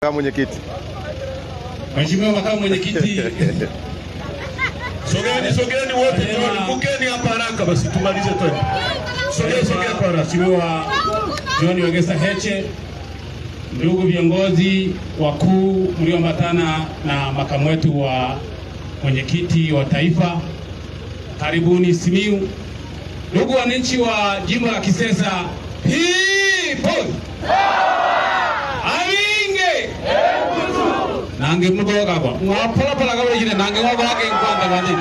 Kama mwenyekiti. Mheshimiwa makamu mwenyekiti. Sogeni wote, mkeni hapa haraka basi tumalize twende. Sogea hapa haraka. Mheshimiwa John Wegesa Heche, ndugu viongozi wakuu mlioambatana na makamu wetu wa mwenyekiti wa taifa, karibuni Simiyu. Ndugu wananchi wa jimbo la Kisesa, people nange mdoga kwa mwapola pola gawe jine nange wago wake kwanda bani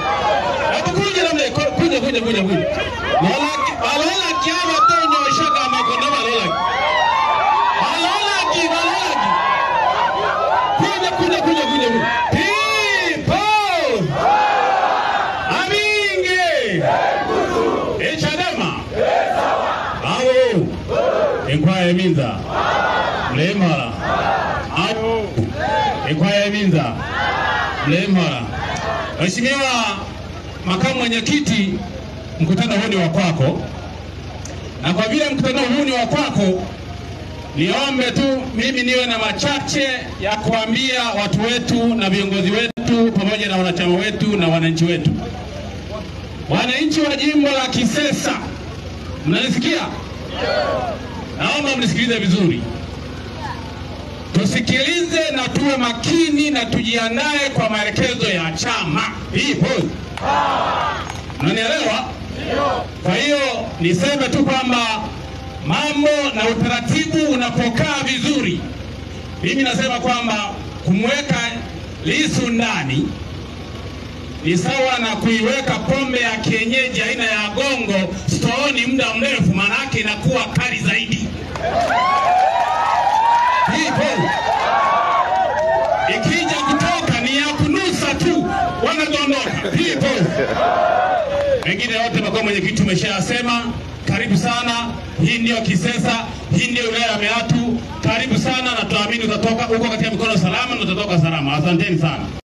abukunje namle kuja balola kiama tonyo shaka makonda balola kuja people aminge echadema awo enkwaye minza mlemala awo ekwaya minza mlemala. Mheshimiwa makamu mwenyekiti, mkutano huu ni wa kwako, na kwa vile mkutano huu ni wa kwako, niombe tu mimi niwe na machache ya kuambia watu wetu na viongozi wetu pamoja na wanachama wetu na wananchi wetu. Wananchi wa jimbo la Kisesa, mnanisikia? Naomba mnisikilize vizuri. Tusikilize na tuwe makini na tujiandae kwa maelekezo ya chama. People. Unanielewa? Kwa hiyo niseme tu kwamba mambo na utaratibu unapokaa vizuri, mimi nasema kwamba kumweka Lissu ndani ni sawa na kuiweka pombe ya kienyeji aina ya gongo stooni muda mrefu, maana yake inakuwa kali zaidi. Ikija kutoka ni ya kunusa tu, wanadondoka. People. Mengine yote makamu mwenyekiti umeshasema. Karibu sana. Hii ndio Kisesa, hii ndio wilaya ya Meatu. Karibu sana na tuamini utatoka huko katika mikono salama na utatoka salama. Asanteni sana.